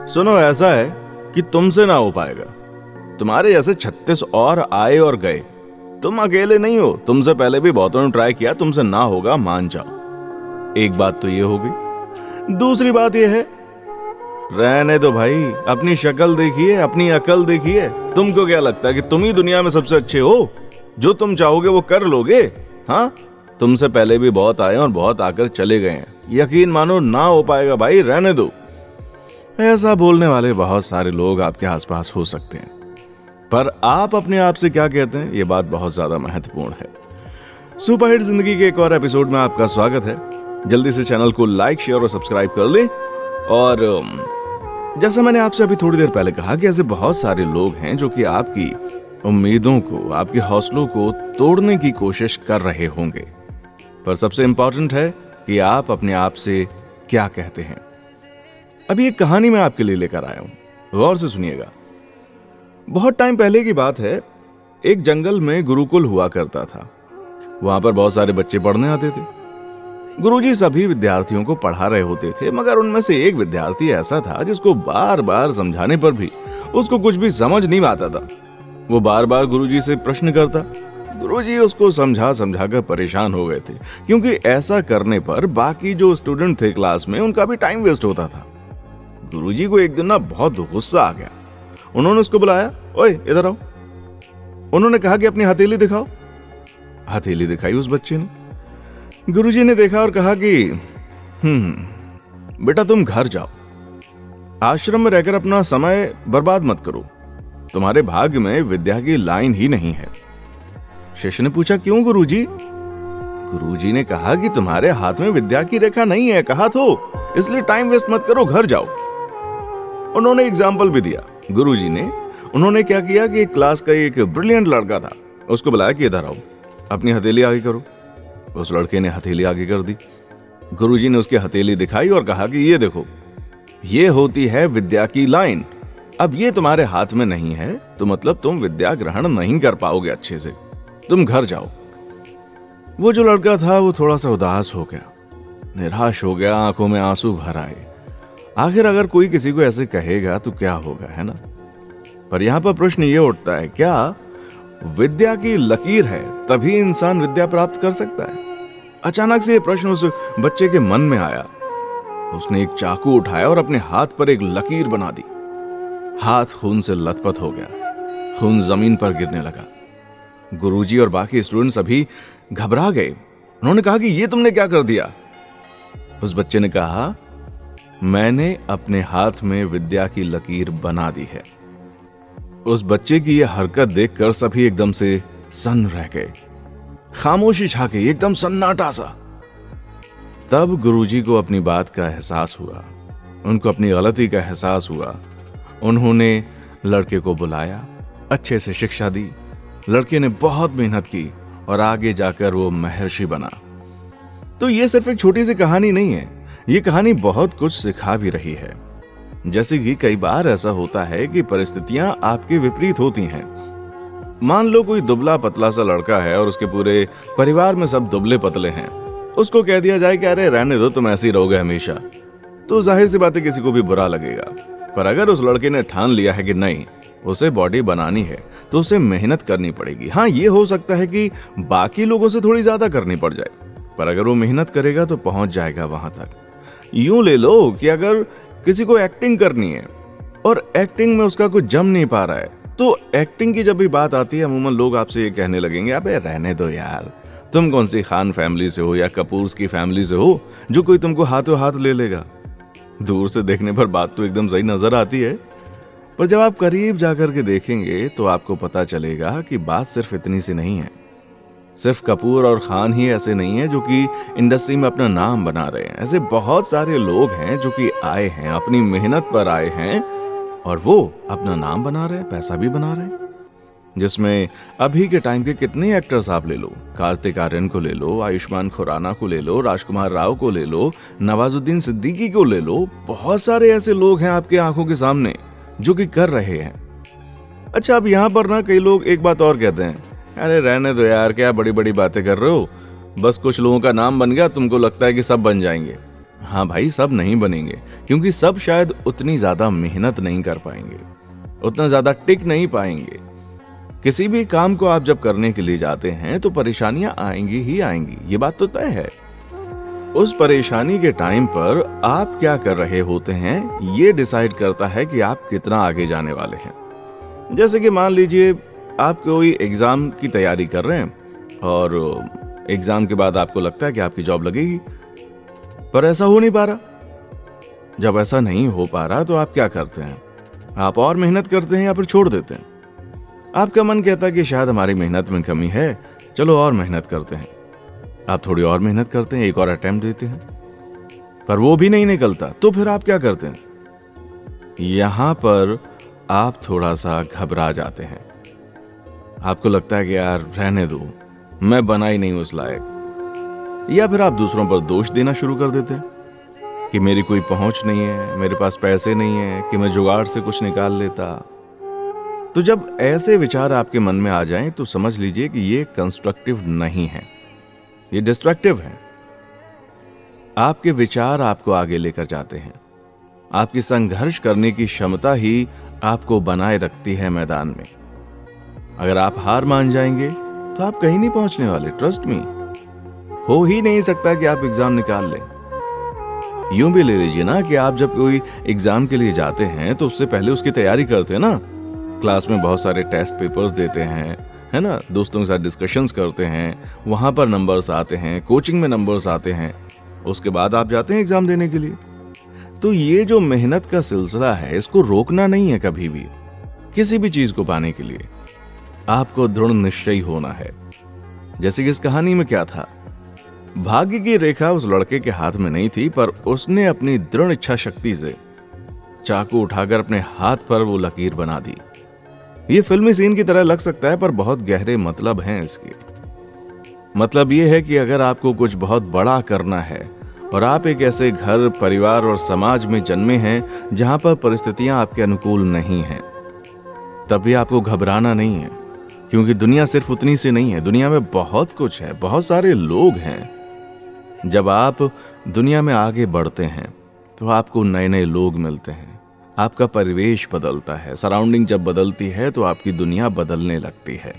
सुनो, ऐसा है कि तुमसे ना हो पाएगा। तुम्हारे जैसे 36 और आए और गए। तुम अकेले नहीं हो, तुमसे पहले भी बहुतों ने ट्राई किया, तुमसे ना होगा, मान जाओ। एक बात तो ये हो गई। दूसरी बात ये है, रहने दो भाई, अपनी शक्ल देखिए, अपनी अकल देखिए। तुमको क्या लगता है कि तुम ही दुनिया में सबसे अच्छे हो? जो तुम चाहोगे वो कर लोगे? हाँ, तुमसे पहले भी बहुत आए और बहुत आकर चले गए हैं। यकीन मानो ना हो पाएगा भाई, रहने दो। ऐसा बोलने वाले बहुत सारे लोग आपके आसपास हो सकते हैं, पर आप अपने आप से क्या कहते हैं, ये बात बहुत ज्यादा महत्वपूर्ण है। सुपरहिट जिंदगी के एक और एपिसोड में आपका स्वागत है। जल्दी से चैनल को लाइक, शेयर और सब्सक्राइब कर लें। और जैसा मैंने आपसे अभी थोड़ी देर पहले कहा कि ऐसे बहुत सारे लोग हैं जो कि आपकी उम्मीदों को, आपके हौसलों को तोड़ने की कोशिश कर रहे होंगे, पर सबसे इंपॉर्टेंट है कि आप अपने आप से क्या कहते हैं। अभी एक कहानी मैं आपके लिए लेकर आया हूं, गौर से सुनिएगा। बहुत टाइम पहले की बात है। एक जंगल में गुरुकुल हुआ करता था। वहां पर बहुत सारे बच्चे पढ़ने आते थे। गुरुजी सभी विद्यार्थियों को पढ़ा रहे होते थे, मगर उनमें से एक विद्यार्थी ऐसा था जिसको बार बार समझाने पर भी उसको कुछ भी समझ नहीं आता था। वो बार बार गुरुजी से प्रश्न करता। गुरुजी उसको समझा समझा कर परेशान हो गए थे, क्योंकि ऐसा करने पर बाकी जो स्टूडेंट थे क्लास में, उनका भी टाइम वेस्ट होता था। गुरुजी को एक दिन ना बहुत गुस्सा आ गया। उन्होंने उसको बुलाया, ओए इधर आओ। उन्होंने कहा कि अपनी हथेली दिखाओ। हथेली दिखाई उस बच्चे ने। गुरुजी ने देखा और कहा कि बेटा तुम घर जाओ, आश्रम में रहकर अपना समय बर्बाद मत करो, तुम्हारे भाग्य में विद्या की लाइन ही नहीं है। शिष्य ने पूछा, क्यों गुरुजी? गुरुजी ने कहा कि तुम्हारे हाथ में विद्या की रेखा नहीं है, कहा तो, इसलिए टाइम वेस्ट मत करो, घर जाओ। उन्होंने एग्जाम्पल भी दिया। गुरुजी ने, उन्होंने क्या किया कि क्लास का एक ब्रिलियंट लड़का था, उसको बुलाया कि इधर आओ, अपनी हथेली आगे करो। उस लड़के ने हथेली आगे कर दी। गुरुजी ने उसकी हथेली दिखाई और कहा कि ये देखो, ये होती है विद्या की लाइन। अब ये तुम्हारे हाथ में नहीं है तो मतलब तुम विद्या ग्रहण नहीं कर पाओगे अच्छे से, तुम घर जाओ। वो जो लड़का था वो थोड़ा सा उदास हो गया, निराश हो गया, आंखों में आंसू भर आए। आखिर अगर कोई किसी को ऐसे कहेगा तो क्या होगा, है ना? पर यहां पर प्रश्न ये उठता है, क्या विद्या की लकीर है तभी इंसान विद्या प्राप्त कर सकता है? अचानक से ये प्रश्न उस बच्चे के मन में आया। उसने एक चाकू उठाया और अपने हाथ पर एक लकीर बना दी। हाथ खून से लथपथ हो गया, खून जमीन पर गिरने लगा। गुरुजी और बाकी स्टूडेंट्स अभी घबरा गए। उन्होंने कहा कि ये तुमने क्या कर दिया? उस बच्चे ने कहा, मैंने अपने हाथ में विद्या की लकीर बना दी है। उस बच्चे की यह हरकत देखकर सभी एकदम से सन्न रह गए, खामोशी छा गई, एकदम सन्नाटा सा। तब गुरुजी को अपनी बात का एहसास हुआ, उनको अपनी गलती का एहसास हुआ। उन्होंने लड़के को बुलाया, अच्छे से शिक्षा दी। लड़के ने बहुत मेहनत की और आगे जाकर वो महर्षि बना। तो ये सिर्फ एक छोटी सी कहानी नहीं है, ये कहानी बहुत कुछ सिखा भी रही है। जैसे कि कई बार ऐसा होता है कि परिस्थितियां आपके विपरीत होती हैं। मान लो कोई दुबला पतला सा लड़का है और उसके पूरे परिवार में सब दुबले पतले हैं। उसको कह दिया जाए कि अरे रहने दो, तुम ऐसे ही रहोगे हमेशा, तो जाहिर सी बात है किसी को भी बुरा लगेगा। पर अगर उस लड़के ने ठान लिया है कि नहीं, उसे बॉडी बनानी है, तो उसे मेहनत करनी पड़ेगी। हाँ, ये हो सकता है कि बाकी लोगों से थोड़ी ज्यादा करनी पड़ जाए, पर अगर वो मेहनत करेगा तो पहुंच जाएगा वहां तक। यूं ले लो कि अगर किसी को एक्टिंग करनी है और एक्टिंग में उसका कुछ जम नहीं पा रहा है, तो एक्टिंग की जब भी बात आती है, अमूमन लोग आपसे ये कहने लगेंगे, अबे रहने दो यार, तुम कौन सी खान फैमिली से हो या कपूर्स की फैमिली से हो जो कोई तुमको हाथों हाथ ले लेगा। दूर से देखने पर बात तो एकदम सही नजर आती है, पर जब आप करीब जाकर के देखेंगे तो आपको पता चलेगा कि बात सिर्फ इतनी सी नहीं है। सिर्फ कपूर और खान ही ऐसे नहीं है जो कि इंडस्ट्री में अपना नाम बना रहे हैं। ऐसे बहुत सारे लोग हैं जो कि आए हैं, अपनी मेहनत पर आए हैं और वो अपना नाम बना रहे हैं, पैसा भी बना रहे हैं। जिसमें अभी के टाइम के कितने एक्टर्स आप ले लो, कार्तिक आर्यन को ले लो, आयुष्मान खुराना को ले लो, राजकुमार राव को ले लो, नवाजुद्दीन सिद्दीकी को ले लो। बहुत सारे ऐसे लोग हैं आपके आंखों के सामने जो कि कर रहे हैं। अच्छा, अब यहाँ पर ना कई लोग एक बात और कहते हैं, अरे रहने दो यार, क्या बड़ी बड़ी बातें कर रहे हो, बस कुछ लोगों का नाम बन गया, तुमको लगता है कि सब बन जाएंगे। हाँ भाई, सब नहीं बनेंगे, क्योंकि सब शायद उतनी ज्यादा मेहनत नहीं कर पाएंगे, उतना ज्यादा टिक नहीं पाएंगे। किसी भी काम को आप जब करने के लिए जाते हैं तो परेशानियां आएंगी ही आएंगी, ये बात तो तय है। उस परेशानी के टाइम पर आप क्या कर रहे होते हैं ये डिसाइड करता है कि आप कितना आगे जाने वाले हैं। जैसे कि मान लीजिए आप कोई एग्जाम की तैयारी कर रहे हैं और एग्जाम के बाद आपको लगता है कि आपकी जॉब लगेगी, पर ऐसा हो नहीं पा रहा। जब ऐसा नहीं हो पा रहा तो आप क्या करते हैं? आप और मेहनत करते हैं या फिर छोड़ देते हैं? आपका मन कहता है कि शायद हमारी मेहनत में कमी है, चलो और मेहनत करते हैं। आप थोड़ी और मेहनत करते हैं, एक और अटेम्प्ट देते हैं, पर वो भी नहीं निकलता, तो फिर आप क्या करते हैं? यहां पर आप थोड़ा सा घबरा जाते हैं। आपको लगता है कि यार रहने दो, मैं बना ही नहीं उस लायक। या फिर आप दूसरों पर दोष देना शुरू कर देते हैं कि मेरी कोई पहुंच नहीं है, मेरे पास पैसे नहीं है कि मैं जुगाड़ से कुछ निकाल लेता। तो जब ऐसे विचार आपके मन में आ जाएं तो समझ लीजिए कि ये कंस्ट्रक्टिव नहीं है, ये डिस्ट्रक्टिव है। आपके विचार आपको आगे लेकर जाते हैं। आपकी संघर्ष करने की क्षमता ही आपको बनाए रखती है मैदान में। अगर आप हार मान जाएंगे तो आप कहीं नहीं पहुंचने वाले। ट्रस्ट मी, हो ही नहीं सकता कि आप एग्जाम निकाल लें। यूं भी ले लीजिए ना कि आप जब कोई एग्जाम के लिए जाते हैं तो उससे पहले उसकी तैयारी करते हैं ना। क्लास में बहुत सारे टेस्ट पेपर्स देते हैं, है ना, दोस्तों के साथ डिस्कशंस करते हैं, वहां पर नंबर्स आते हैं, कोचिंग में नंबर्स आते हैं, उसके बाद आप जाते हैं एग्जाम देने के लिए। तो ये जो मेहनत का सिलसिला है, इसको रोकना नहीं है कभी भी। किसी भी चीज को पाने के लिए आपको दृढ़ निश्चयी होना है। जैसे कि इस कहानी में क्या था, भाग्य की रेखा उस लड़के के हाथ में नहीं थी, पर उसने अपनी दृढ़ इच्छा शक्ति से चाकू उठाकर अपने हाथ पर वो लकीर बना दी। ये फिल्मी सीन की तरह लग सकता है, पर बहुत गहरे मतलब हैं इसके। मतलब ये है कि अगर आपको कुछ बहुत बड़ा करना है और आप एक ऐसे घर, परिवार और समाज में जन्मे हैं जहां पर परिस्थितियां आपके अनुकूल नहीं हैं, तब भी आपको घबराना नहीं है, क्योंकि दुनिया सिर्फ उतनी सी नहीं है। दुनिया में बहुत कुछ है, बहुत सारे लोग हैं। जब आप दुनिया में आगे बढ़ते हैं तो आपको नए नए लोग मिलते हैं, आपका परिवेश बदलता है, सराउंडिंग जब बदलती है तो आपकी दुनिया बदलने लगती है।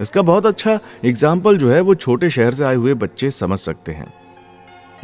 इसका बहुत अच्छा एग्जाम्पल जो है वो छोटे शहर से आए हुए बच्चे समझ सकते हैं।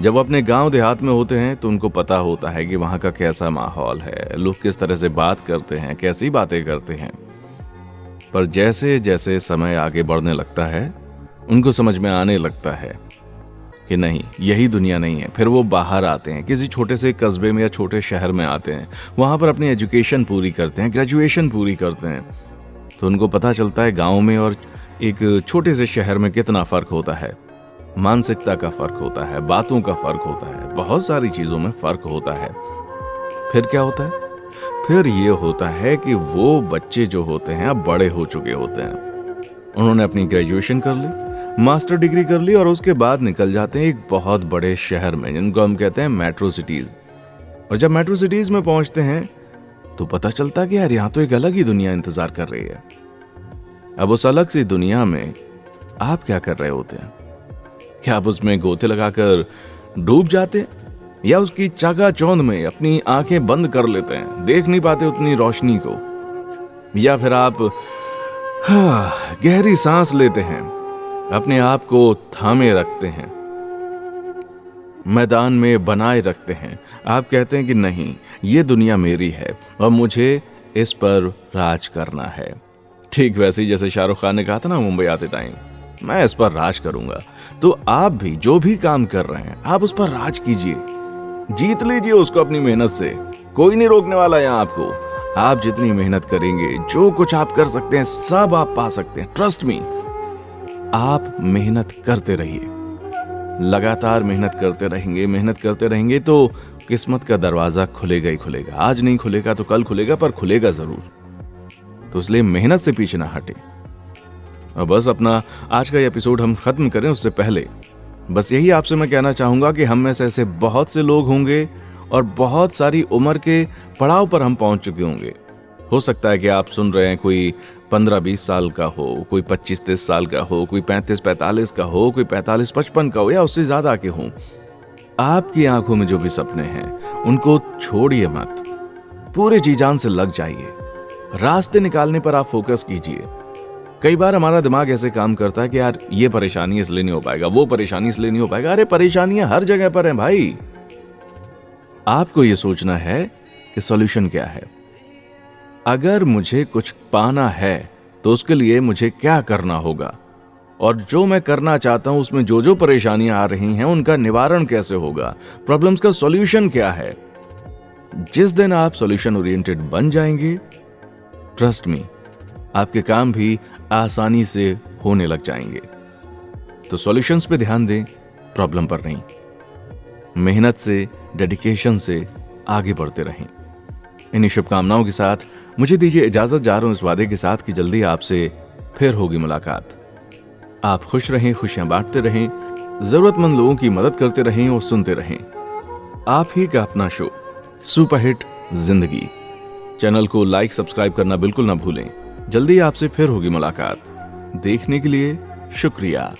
जब अपने गांव देहात में होते हैं तो उनको पता होता है कि वहां का कैसा माहौल है, लोग किस तरह से बात करते हैं, कैसी बातें करते हैं। पर जैसे जैसे समय आगे बढ़ने लगता है उनको समझ में आने लगता है कि नहीं, यही दुनिया नहीं है। फिर वो बाहर आते हैं, किसी छोटे से कस्बे में या छोटे शहर में आते हैं, वहां पर अपनी एजुकेशन पूरी करते हैं, ग्रेजुएशन पूरी करते हैं, तो उनको पता चलता है गांव में और एक छोटे से शहर में कितना फर्क होता है। मानसिकता का फर्क होता है, बातों का फर्क होता है, बहुत सारी चीजों में फर्क होता है। फिर क्या होता है? फिर ये होता है कि वो बच्चे जो होते हैं अब बड़े हो चुके होते हैं। उन्होंने अपनी ग्रेजुएशन कर ली, मास्टर डिग्री कर ली और उसके बाद निकल जाते हैं एक बहुत बड़े शहर में, जिनको हम कहते हैं मेट्रो सिटीज। और जब मेट्रो सिटीज में पहुंचते हैं तो पता चलता कि यार यहाँ तो एक अलग ही दुनिया इंतजार कर रही है। अब उस अलग सी दुनिया में आप क्या कर रहे होते हैं? क्या आप उसमें गोते लगाकर डूब जाते हैं या उसकी चाकाचौंध में अपनी आंखें बंद कर लेते हैं, देख नहीं पाते उतनी रोशनी को? या फिर आप गहरी सांस लेते हैं, अपने आप को थामे रखते हैं, मैदान में बनाए रखते हैं, आप कहते हैं कि नहीं, ये दुनिया मेरी है और मुझे इस पर राज करना है। ठीक वैसे ही जैसे शाहरुख खान ने कहा था ना मुंबई आते टाइम, मैं इस पर राज करूंगा। तो आप भी जो भी काम कर रहे हैं आप उस पर राज कीजिए, जीत लीजिए उसको अपनी मेहनत से। कोई नहीं रोकने वाला है आपको। आप जितनी मेहनत करेंगे, जो कुछ आप कर सकते हैं, सब आप पा सकते हैं। ट्रस्ट मी, आप मेहनत करते रहिए, लगातार मेहनत करते रहेंगे तो किस्मत का दरवाजा खुलेगा ही खुलेगा। आज नहीं खुलेगा तो कल खुलेगा, पर खुलेगा जरूर। तो इसलिए मेहनत से पीछे ना हटे। और बस अपना आज का एपिसोड हम खत्म करें उससे पहले बस यही आपसे मैं कहना चाहूंगा कि हम में से ऐसे बहुत से लोग होंगे और बहुत सारी उम्र के पड़ाव पर हम पहुंच चुके होंगे। हो सकता है कि आप सुन रहे हैं कोई 15-20 साल का हो, कोई 25-30 साल का हो, कोई 35-45 का हो, कोई 45-55 का हो या उससे ज्यादा के हों। आपकी आंखों में जो भी सपने हैं उनको छोड़िए मत, पूरे जी जान से लग जाइए। रास्ते निकालने पर आप फोकस कीजिए। कई बार हमारा दिमाग ऐसे काम करता है कि यार ये परेशानी इसलिए नहीं हो पाएगा, वो परेशानी इसलिए नहीं हो पाएगा। अरे परेशानियां हर जगह पर हैं भाई। आपको ये सोचना है कि सॉल्यूशन क्या है। अगर मुझे कुछ पाना है तो उसके लिए मुझे क्या करना होगा, और जो मैं करना चाहता हूं उसमें जो जो परेशानियां आ रही हैं उनका निवारण कैसे होगा, प्रॉब्लम्स का सॉल्यूशन क्या है। जिस दिन आप सॉल्यूशन ओरिएंटेड बन जाएंगे, ट्रस्ट मी, आपके काम भी आसानी से होने लग जाएंगे। तो सॉल्यूशंस पे ध्यान दें, प्रॉब्लम पर नहीं। मेहनत से, डेडिकेशन से आगे बढ़ते रहें। इन्हीं शुभकामनाओं के साथ मुझे दीजिए इजाजत। जा रहा हूं इस वादे के साथ कि जल्दी आपसे फिर होगी मुलाकात। आप खुश रहें, खुशियां बांटते रहें, जरूरतमंद लोगों की मदद करते रहें और सुनते रहें आप ही का अपना शो सुपरहिट जिंदगी। चैनल को लाइक, सब्सक्राइब करना बिल्कुल ना भूलें। जल्दी आपसे फिर होगी मुलाकात। देखने के लिए शुक्रिया।